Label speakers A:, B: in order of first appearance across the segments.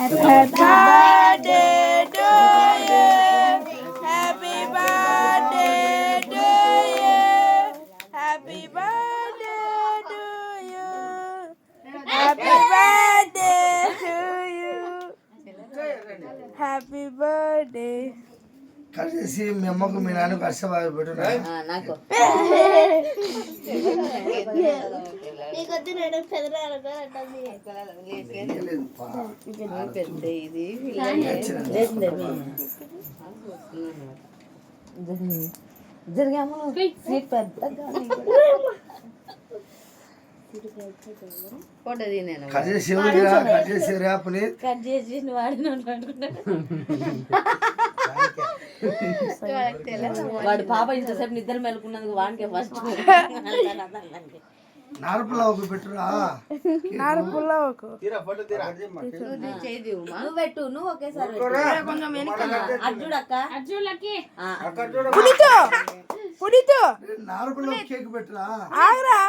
A: Happy birthday to you. Happy birthday to you. Happy birthday to you. Happy birthday to you. Happy birthday.
B: కలిసి మీ అమ్మకు మీ నాన్నకు అర్షబాగా పెట్టు
C: నాకు పెద్ద ఇది జరిగాము ఫోటో నేను
B: కట్ చేసి రేపని
C: కట్ చేసి వాడిన వాడు పాప ఇంతసేపు నిద్ర మేలుకున్నందుకు వానికే ఫస్ట్
B: నారపులావుకు పెట్టురా
A: నారపులావుకు
C: నువ్వు పెట్టు నువ్వు ఒకేసారి
A: పుడితో
B: నారపులావు కేక్ పెట్టురా
A: ఆగరా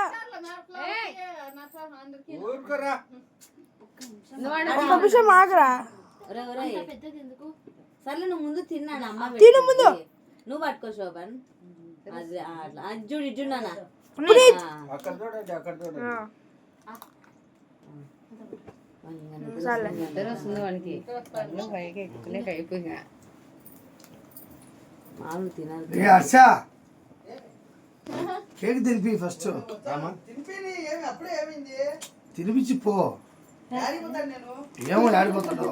A: ఒక నిమిషం ఆగరా
C: సర్లే నువ్వు ముందు తిన్నాను అమ్మ
A: తిను ముందు
C: నువ్వు పట్టుకో శోభన్ అది అట్లా అది చూడు ఇటు నాన్న మామూలు తినాలి
B: హర్ష కేక్ తినిపి ఫస్ట్ తినిపించి పో ఏమో ఆడిపోతాడు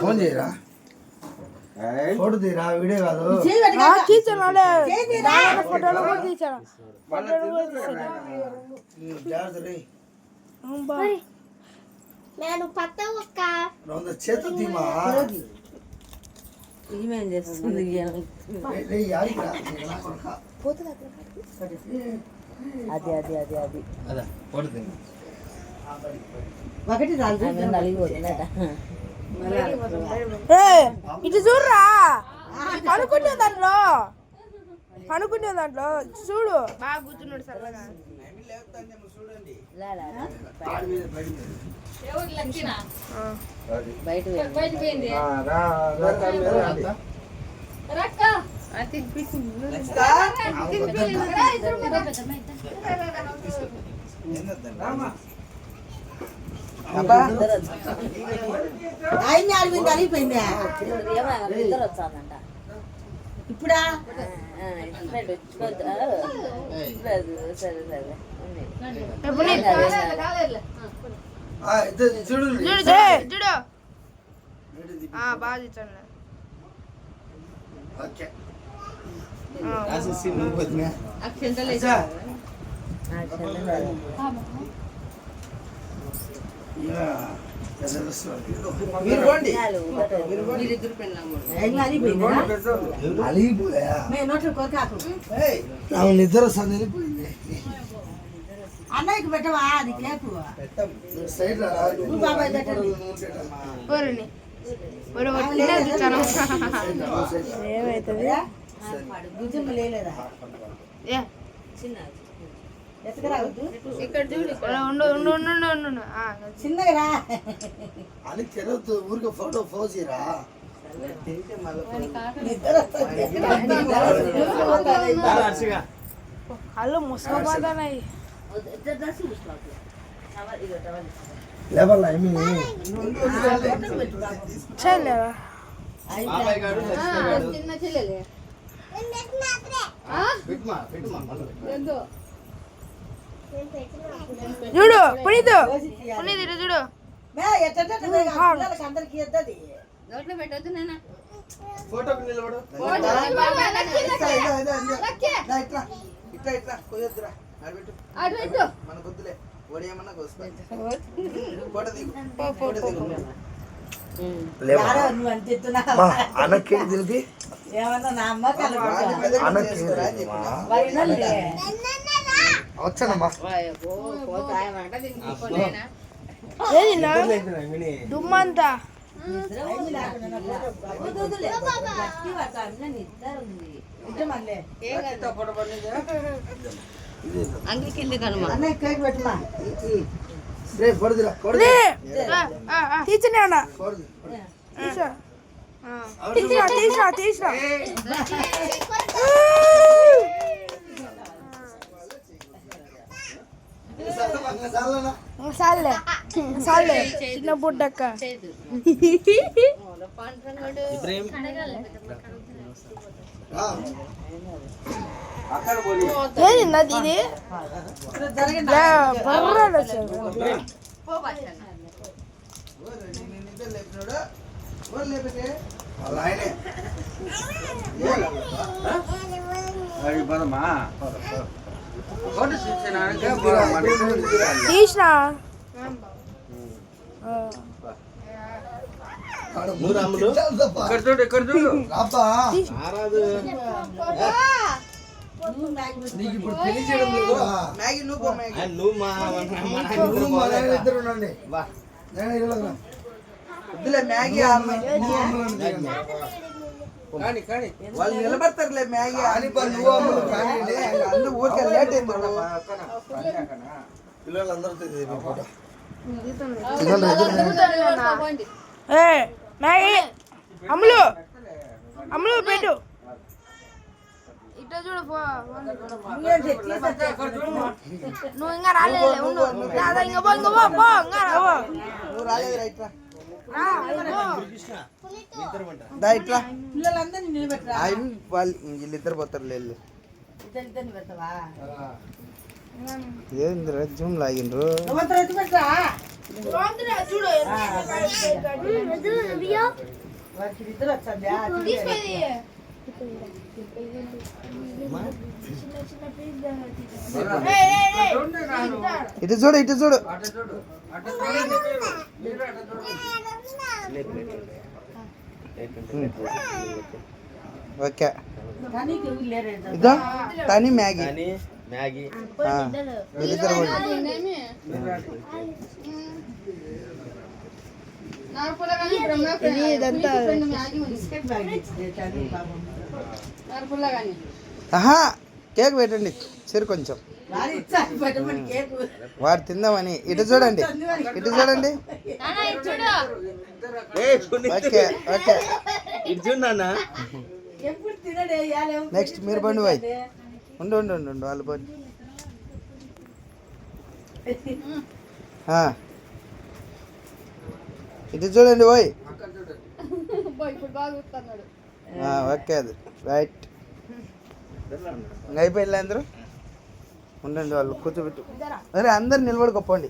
B: ఫోన్ చేయరా ఫోటో తీరా వీడియో కాదు
A: ఫోటోలు కూడా తీసాను
B: చేత తీమా
C: ఈమెం చేస్తుంది అది అది అది అది ఒకటి నలిగిపోతుందట
A: ఇటు చూడరా పనుకుంటే దాంట్లో చూడు బాగా కూర్చున్నాడు సరళగా
C: బయట
D: అయిపోయిందా
C: ఇద్దరు వచ్చాదంట
D: ఇప్పుడా
C: సరే సరే
A: చూడు బాగా తెచ్చండి
B: నిద్ర వస్తుంది వెళ్ళిపోయింది
D: అన్నయ్యకి పెట్టవా అది కేకు
A: ఏమైతుంది
D: భుజం లేదా
A: ఇక్కడ చూడు
D: చిన్నగా
B: అని తెరవద్దు ఊరికి ఫోటో పోసిరా
A: హలో ముసలిపోతాయి
B: లేవల్లా
A: చేయలేరా
C: చిన్న చెల్లెలే
A: చూడు పునీత్ చూడు
D: అందరికి ఇద్దది
C: నోట్లో పెట్టొద్దు నేను
B: ఫోటోకి నిలబడు ఇట్లా కొయ్యొద్దురా మన బుద్ధులే ఒడియమన్నా అన్నకి తెలిపి
D: ఏమన్నా నా అమ్మ
B: వచ్చానమ్మా
A: దుమ్మంతా
C: వద్దులే. గట్టి పడతా, అన్న నిద్ర ఉంది. అంగికి వెళ్ళి కనుమ.
D: అన్నయ్య కేక్ పెట్టుమా.
B: రే పడుదిరా
A: తీర్చనే అన్న తీసా తీసా తీసా సాలే సాలే చిన్న బుడ్డక్క ఏది నది ఇది పర్వాలేదు తీసిన
B: నీకు ఇప్పుడు పెళ్లి చేయడం లేదు ఇద్దరు ఉండండి
E: మ్యాగీ వాళ్ళు నిలబడతారులే మ్యాగీ
B: అని నువ్వు అమ్ములు కానీ
E: అందరూ ఊరికే లేట్ అయింది
A: ఏ మ్యాగీ అమ్ములు అమ్ములు పెట్టు ఇట్లా చూడు నువ్వు ఇంకా రాలేదు ఇంకా పో ఇంకా పో ఇంకా రావో
E: నువ్వు రాలేదు రైట్ రా ఇట్లా
D: పిల్లలందరినీ నిలబెట్టరా.
E: ఆయన వాళ్ళు వీళ్ళిద్దరు పోతారు లేదు
D: ఇద్దరిని పెడతావా?
E: ఏంది జూమ్ లాగిండ్రు
D: నువ్వంతా ఎత్తి పెట్టరా.
A: చూడు
D: వాడికి ఇద్దరు వచ్చాడా?
E: ఇటు చూడు ఇటు చూడు ఓకే
D: దానికి ఎవరు లేరు.
E: ఇదో తని మ్యాగీ వీళ్ళిద్దరు
D: బిస్కెట్ బ్యాగ్ ఇచ్చింది తల్లి పాపం.
E: ఆహా కేక్ పెట్టండి సరే కొంచెం
D: వాడు ఇచ్చాడు పెట్టమని కేకు.
E: వాడు తిందామని ఇటు చూడండి ఇటు చూడండి ఓకే ఓకే
D: ఎప్పుడు తినడే ఇవాళ
E: నెక్స్ట్ మీరు బండి పోయి ఉండు ఉండు ఉండు ఉండు వాళ్ళు బండి ఇటు చూడండి పోయి ఓకే అది రైట్ అయిపోయింది అందరూ ఉండండి వాళ్ళు కూర్చోబెట్టు అరే అందరు నిలబడుకోపోండి